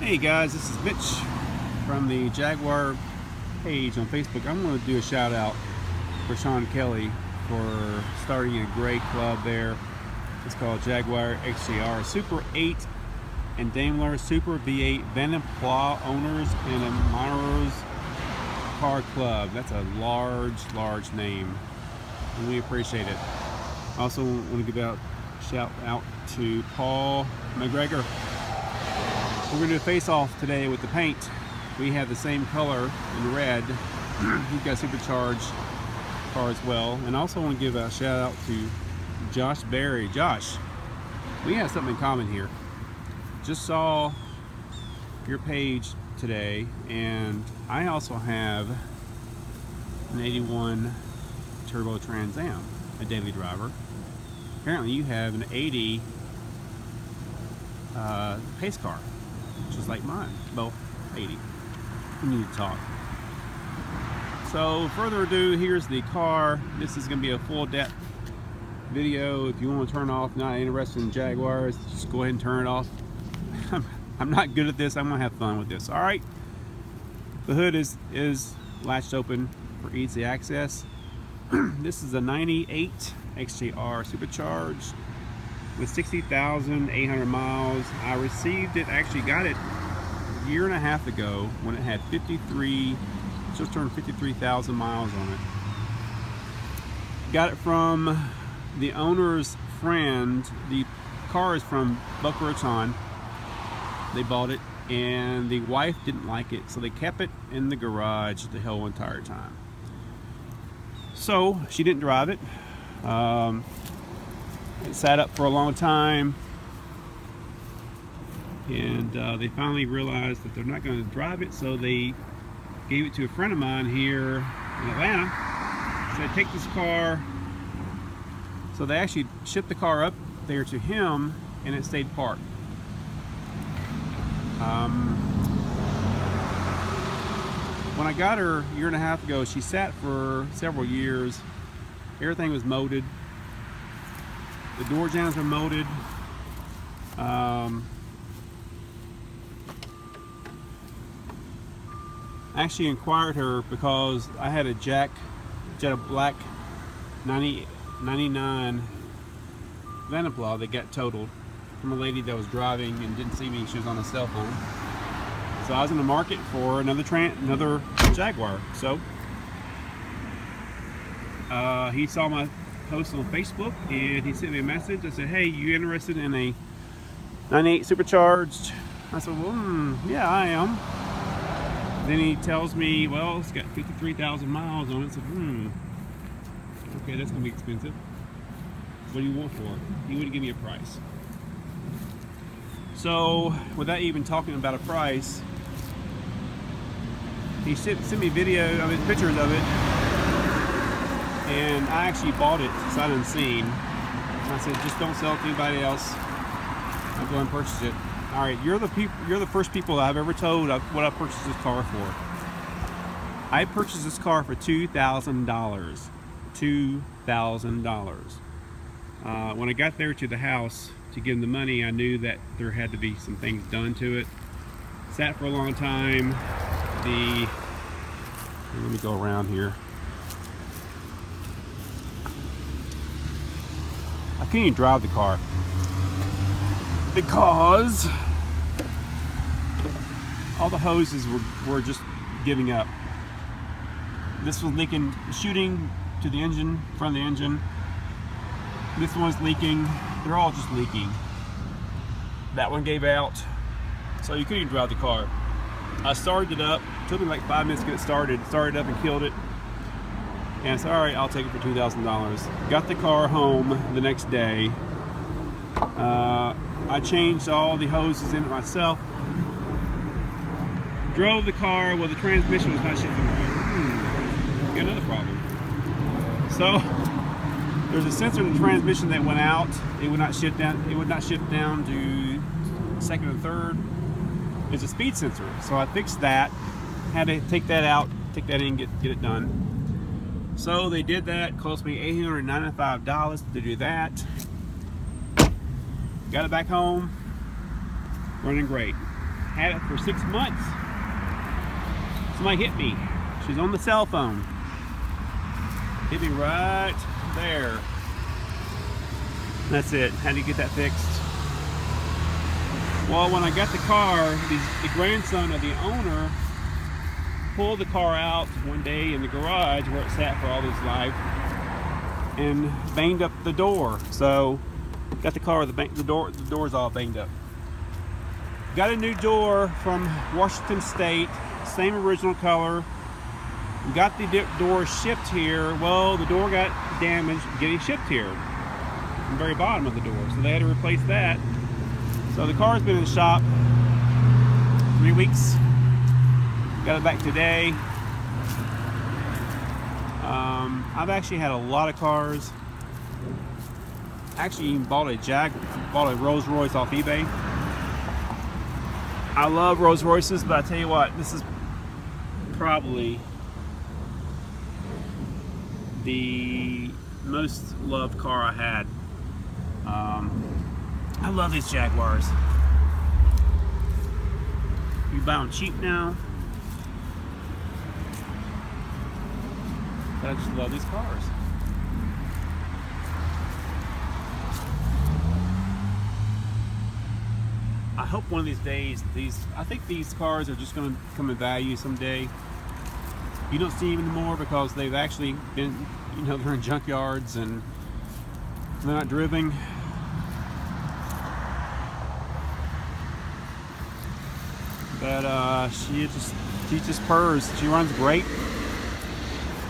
Hey guys, this is Mitch from the Jaguar page on Facebook. I'm going to do a shout out for Sean Kelly for starting a great club there. It's called Jaguar XJR. Super 8 and Daimler Super V8 Van Pla owners and admirers car club. That's a large name, and we appreciate it. I also want to give a shout out to Paul McGregor. We're going to do a face-off today with the paint. We have the same color in red. He's got a Supercharged car as well. And I also want to give a shout out to Josh Berry. Josh, we have something in common here. Just saw your page today, and I also have an 81 Turbo Trans Am, a daily driver. Apparently you have an 80 pace car, just like mine, both 80. We need to talk. So further ado, here's the car. This is going to be a full depth video. If you want to turn off, not interested in Jaguars, just go ahead and turn it off. I'm not good at this. I'm going to have fun with this. All right. The hood is latched open for easy access. This is a 98 XJR Supercharged with 60,800 miles. I received it, actually got it a year and a half ago when it had just turned 53,000 miles on it. Got it from the owner's friend. The car is from Boca Raton. They bought it, and the wife didn't like it, so they kept it in the garage the whole entire time. So she didn't drive it. It sat up for a long time, and they finally realized that they're not going to drive it, so they gave it to a friend of mine here in Atlanta. Said, take this car. So they actually shipped the car up there to him, and it stayed parked. When I got her a year and a half ago, she sat for several years. Everything was molded. The door jambs were molded. I actually inquired her because I had a black 99 Vanapla that got totaled from a lady that was driving and didn't see me. She was on a cell phone. So I was in the market for another Jaguar. So he saw my post on Facebook and he sent me a message. I said, hey, you interested in a 98 Supercharged? I said, well, yeah, I am. Then he tells me, well, it's got 53,000 miles on it. I said, okay, that's gonna be expensive. What do you want for it? He wouldn't give me a price. So without even talking about a price, he sent me pictures of it, and I actually bought it sight unseen. And I said, just don't sell it to anybody else. I'll go and purchase it. All right, you're the first people I've ever told what I purchased this car for. I purchased this car for $2,000. $2,000. When I got there to the house to give them the money, I knew that there had to be some things done to it. Sat for a long time. Let me go around here. I couldn't even drive the car because all the hoses were just giving up. This was leaking, shooting to the engine, front of the engine. This one's leaking. They're all just leaking. That one gave out, so you couldn't even drive the car. I started it up. It took me like 5 minutes to get it started. Started up and killed it. And I said, all right, I'll take it for $2,000. Got the car home the next day. I changed all the hoses in it myself. Drove the car. Well, the transmission was not shifting right. Got another problem. So there's a sensor in the transmission that went out. It would not shift down. It would not shift down to second and third. It's a speed sensor. So I fixed that. Had to take that out, take that in, get it done. So they did that. Cost me $895 to do that. Got it back home. Running great. Had it for 6 months. Somebody hit me. She's on the cell phone. Hit me right there. That's it. Had to get that fixed. Well, when I got the car, the grandson of the owner pulled the car out one day in the garage where it sat for all his life and banged up the door. So got the car with the door's all banged up. Got a new door from Washington State, same original color. Got the door shipped here. Well, the door got damaged getting shipped here, the very bottom of the door, so they had to replace that. So the car's been in the shop 3 weeks. Got it back today. I've actually had a lot of cars. Actually even bought a Rolls Royce off eBay. I love Rolls Royces, but I tell you what, this is probably the most loved car I had. I love these Jaguars. You buy them cheap now. But I just love these cars. I hope one of these days, I think these cars are just going to come in value someday. You don't see them anymore because they've actually been, you know, they're in junkyards and they're not driven. But she just purrs. She runs great.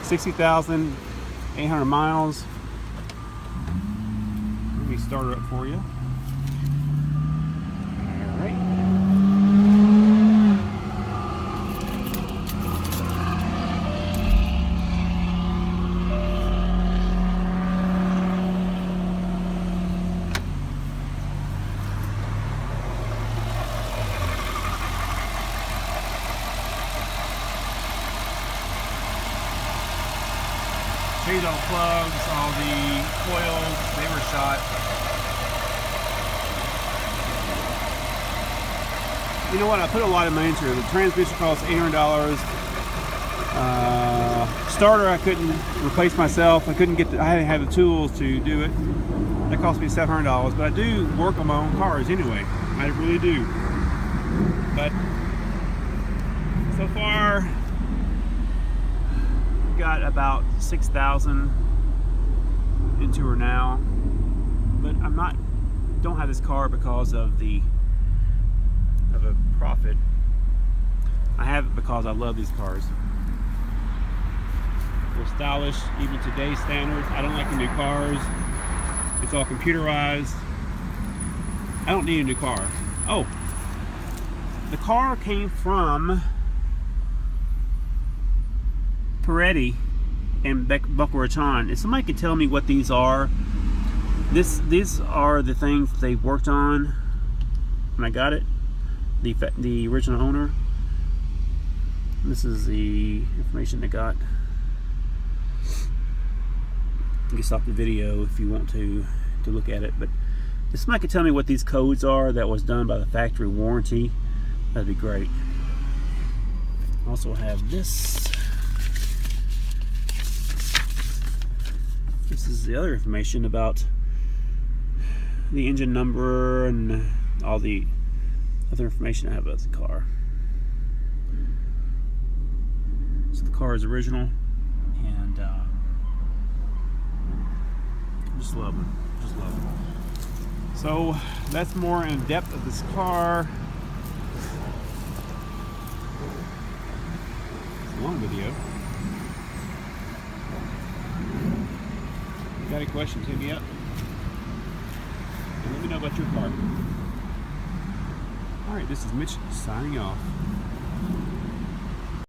60,800 miles. Let me start her up for you. Changed all the plugs, all the coils, they were shot. You know what, I put a lot of money into it. The transmission cost $800. Starter I couldn't replace myself. I didn't have the tools to do it. That cost me $700, but I do work on my own cars anyway. I really do. But so far, got about 6,000 into her now, but don't have this car because of a profit. I have it because I love these cars. They're stylish, even today's standards. I don't like the new cars. It's all computerized. I don't need a new car. Oh, the car came from Peretti and Boca Raton. If somebody could tell me what these are, these are the things they worked on when I got it. The original owner. This is the information they got. You can stop the video if you want to look at it, but if somebody could tell me what these codes are that was done by the factory warranty, that'd be great. Also have this. This is the other information about the engine number and all the other information I have about the car. So the car is original, and just love it. Just love it. So that's more in depth of this car. It's a long video. Got any questions, hit me up and let me know about your car. Alright, this is Mitch signing off.